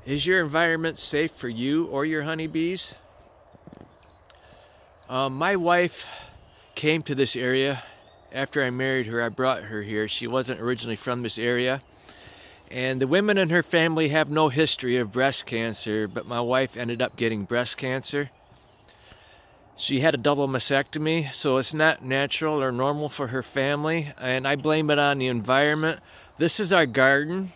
Is your environment safe for you or your honeybees? My wife came to this area after I married her. I brought her here. She wasn't originally from this area. And the women in her family have no history of breast cancer, but my wife ended up getting breast cancer. She had a double mastectomy, so it's not natural or normal for her family, and I blame it on the environment. This is our garden.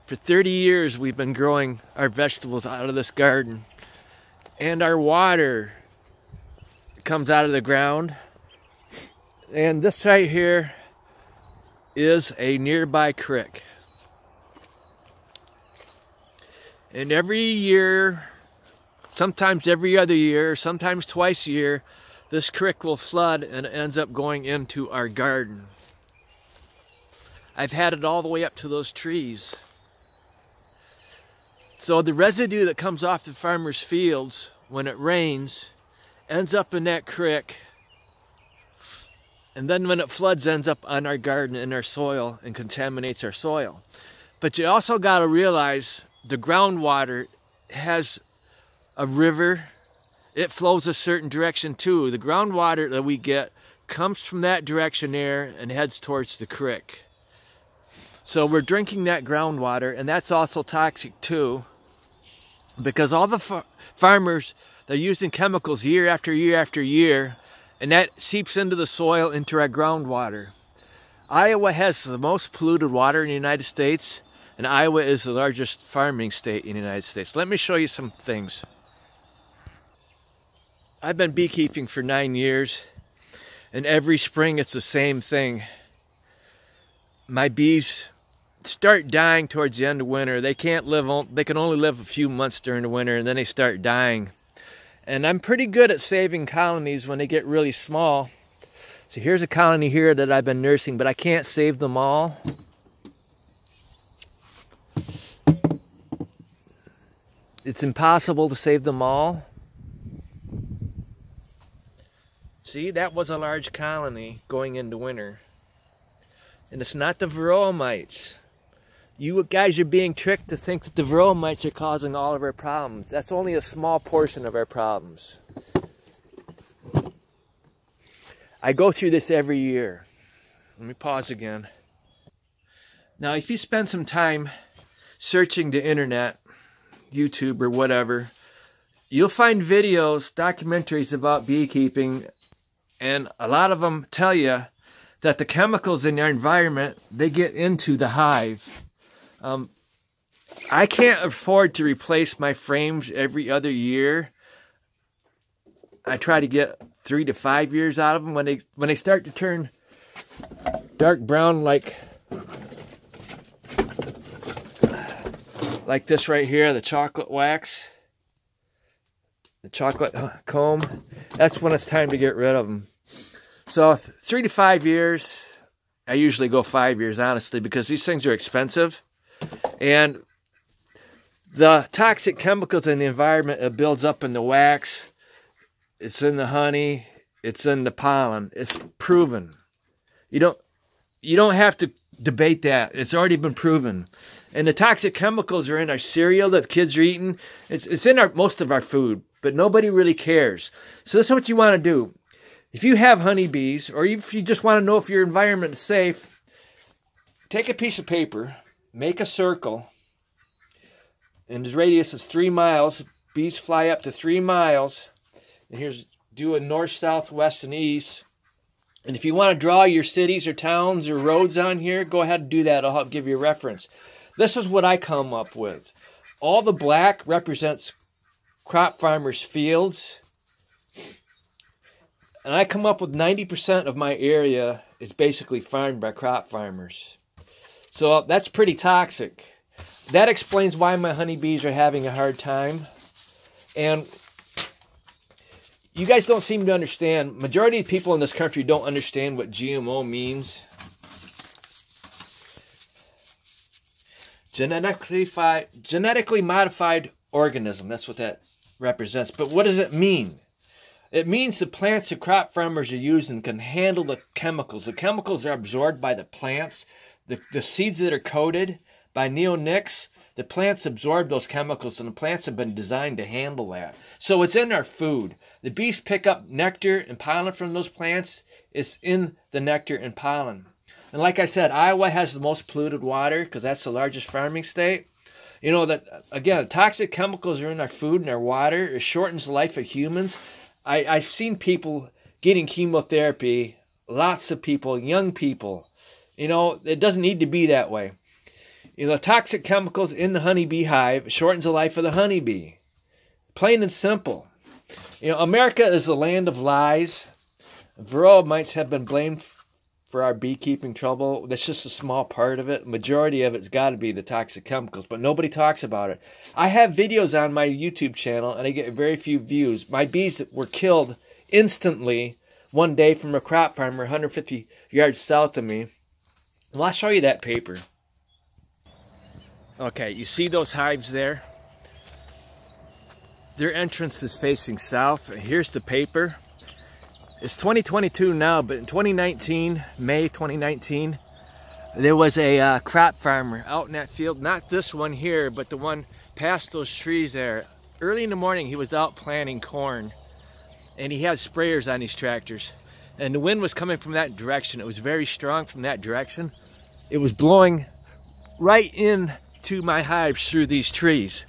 For 30 years we've been growing our vegetables out of this garden, and our water comes out of the ground. And this right here is a nearby creek. And every year, sometimes every other year, sometimes twice a year, this creek will flood and it ends up going into our garden. I've had it all the way up to those trees. So the residue that comes off the farmer's fields when it rains ends up in that creek, and then when it floods ends up on our garden in our soil and contaminates our soil. But you also got to realize the groundwater has a river. It flows a certain direction too. The groundwater that we get comes from that direction there and heads towards the creek. So we're drinking that groundwater, and that's also toxic too, because all the farmers, they're using chemicals year after year after year, and that seeps into the soil, into our groundwater. Iowa has the most polluted water in the United States, and Iowa is the largest farming state in the United States. Let me show you some things. I've been beekeeping for 9 years, and every spring it's the same thing. My bees start dying towards the end of winter. They can't live, they can only live a few months during the winter, and then they start dying. And I'm pretty good at saving colonies when they get really small. So here's a colony here that I've been nursing, but I can't save them all. It's impossible to save them all. See, that was a large colony going into winter. And it's not the Varroa mites. You guys are being tricked to think that the Varroa mites are causing all of our problems. That's only a small portion of our problems. I go through this every year. Let me pause again. Now, if you spend some time searching the internet, YouTube or whatever, you'll find videos, documentaries about beekeeping, and a lot of them tell you that the chemicals in our environment, they get into the hive. I can't afford to replace my frames every other year. I try to get 3 to 5 years out of them. When they start to turn dark brown, like this right here, the chocolate wax, the chocolate comb, that's when it's time to get rid of them. So 3 to 5 years. I usually go 5 years, honestly, because these things are expensive. And the toxic chemicals in the environment, it builds up in the wax, it's in the honey, it's in the pollen. It's proven. You don't have to debate that. It's already been proven. And the toxic chemicals are in our cereal that kids are eating. It's in most of our food, but nobody really cares. So this is what you want to do. If you have honeybees, or if you just want to know if your environment is safe, take a piece of paper, make a circle, and the radius is 3 miles. Bees fly up to 3 miles. And here's, do a north, south, west, and east. And if you want to draw your cities or towns or roads on here, go ahead and do that. I'll help give you a reference. This is what I come up with. All the black represents crop farmers' fields. And I come up with 90% of my area is basically farmed by crop farmers. So that's pretty toxic. That explains why my honeybees are having a hard time. And you guys don't seem to understand. Majority of people in this country don't understand what GMO means. Genetically modified organism. That's what that represents. But what does it mean? It means the plants that crop farmers are using can handle the chemicals. The chemicals are absorbed by the plants. The seeds that are coated, by neonics, the plants absorb those chemicals, and the plants have been designed to handle that. So it's in our food. The bees pick up nectar and pollen from those plants. It's in the nectar and pollen. And like I said, Iowa has the most polluted water because that's the largest farming state. You know that, again, toxic chemicals are in our food and our water. It shortens the life of humans. I've seen people getting chemotherapy, lots of people, young people. You know, it doesn't need to be that way. You know, toxic chemicals in the honeybee hive shortens the life of the honeybee. Plain and simple. You know, America is the land of lies. Varroa mites have been blamed for our beekeeping trouble. That's just a small part of it. Majority of it's got to be the toxic chemicals, but nobody talks about it. I have videos on my YouTube channel, and I get very few views. My bees were killed instantly one day from a crop farmer 150 yards south of me. Well, I'll show you that paper. Okay, you see those hives there? Their entrance is facing south. Here's the paper. It's 2022 now, but in 2019, May 2019, there was a crop farmer out in that field. Not this one here, but the one past those trees there. Early in the morning, he was out planting corn, and he had sprayers on his tractors. And the wind was coming from that direction. It was very strong from that direction. It was blowing right into my hives through these trees.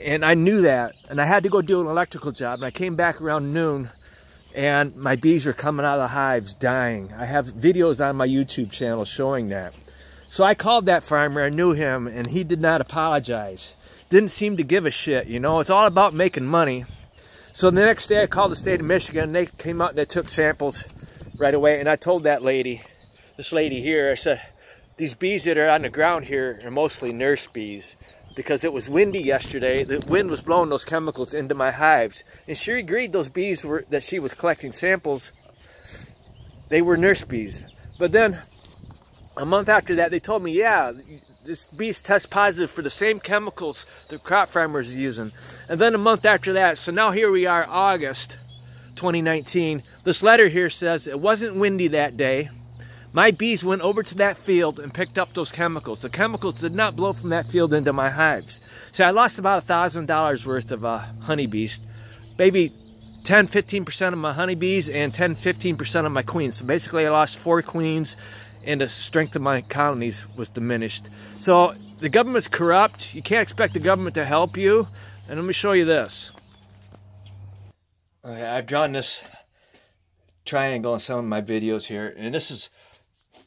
And I knew that, and I had to go do an electrical job. And I came back around noon, and my bees were coming out of the hives dying. I have videos on my YouTube channel showing that. So I called that farmer. I knew him, and he did not apologize. Didn't seem to give a shit, you know. It's all about making money. So the next day I called the state of Michigan, and they came out and they took samples right away. And I told that lady, this lady here, I said, these bees that are on the ground here are mostly nurse bees, because it was windy yesterday. The wind was blowing those chemicals into my hives. And she agreed those bees that she was collecting samples, they were nurse bees. But then a month after that, they told me, yeah, this bees test positive for the same chemicals the crop farmers are using. And then a month after that, so now here we are, August 2019. This letter here says it wasn't windy that day. My bees went over to that field and picked up those chemicals. The chemicals did not blow from that field into my hives. So I lost about $1,000 worth of honeybees. Maybe 10-15% of my honeybees and 10-15% of my queens. So basically I lost 4 queens, and the strength of my colonies was diminished. So the government's corrupt. You can't expect the government to help you. And let me show you this. Okay, I've drawn this triangle in some of my videos here, and this is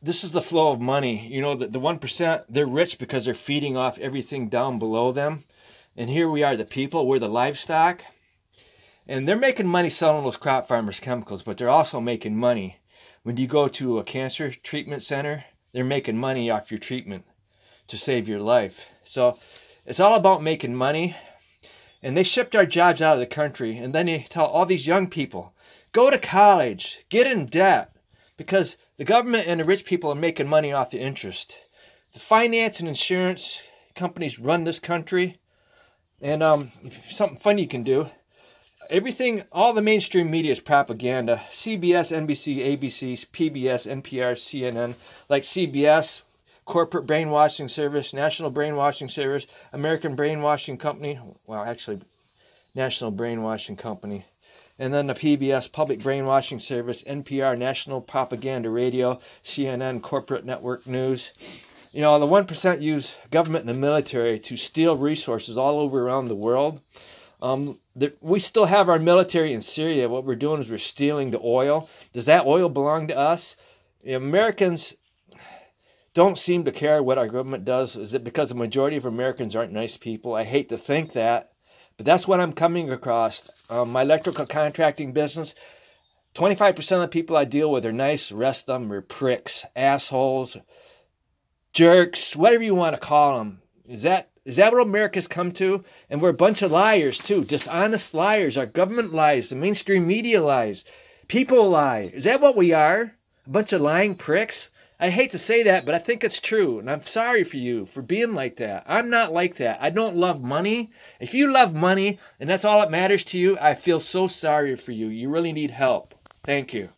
the flow of money. You know, the 1%, they're rich because they're feeding off everything down below them. And here we are, the people, we're the livestock. And they're making money selling those crop farmers chemicals, but they're also making money. When you go to a cancer treatment center, they're making money off your treatment to save your life. So it's all about making money. And they shipped our jobs out of the country. And then they tell all these young people, go to college, get in debt, because the government and the rich people are making money off the interest. The finance and insurance companies run this country. And something fun you can do. Everything, all the mainstream media is propaganda. CBS, NBC, ABC, PBS, NPR, CNN. Like CBS, Corporate Brainwashing Service, National Brainwashing Service, American Brainwashing Company. Well, actually, National Brainwashing Company. And then the PBS, Public Brainwashing Service, NPR, National Propaganda Radio, CNN, Corporate Network News. You know, the 1% use government and the military to steal resources all over around the world. We still have our military in Syria. What we're doing is we're stealing the oil. Does that oil belong to us? Americans don't seem to care what our government does. Is it because the majority of Americans aren't nice people? I hate to think that. But that's what I'm coming across. My electrical contracting business, 25% of the people I deal with are nice. The rest of them are pricks, assholes, jerks, whatever you want to call them. Is that what America's come to? And we're a bunch of liars, too. Dishonest liars. Our government lies. The mainstream media lies. People lie. Is that what we are? A bunch of lying pricks? I hate to say that, but I think it's true. And I'm sorry for you for being like that. I'm not like that. I don't love money. If you love money and that's all that matters to you, I feel so sorry for you. You really need help. Thank you.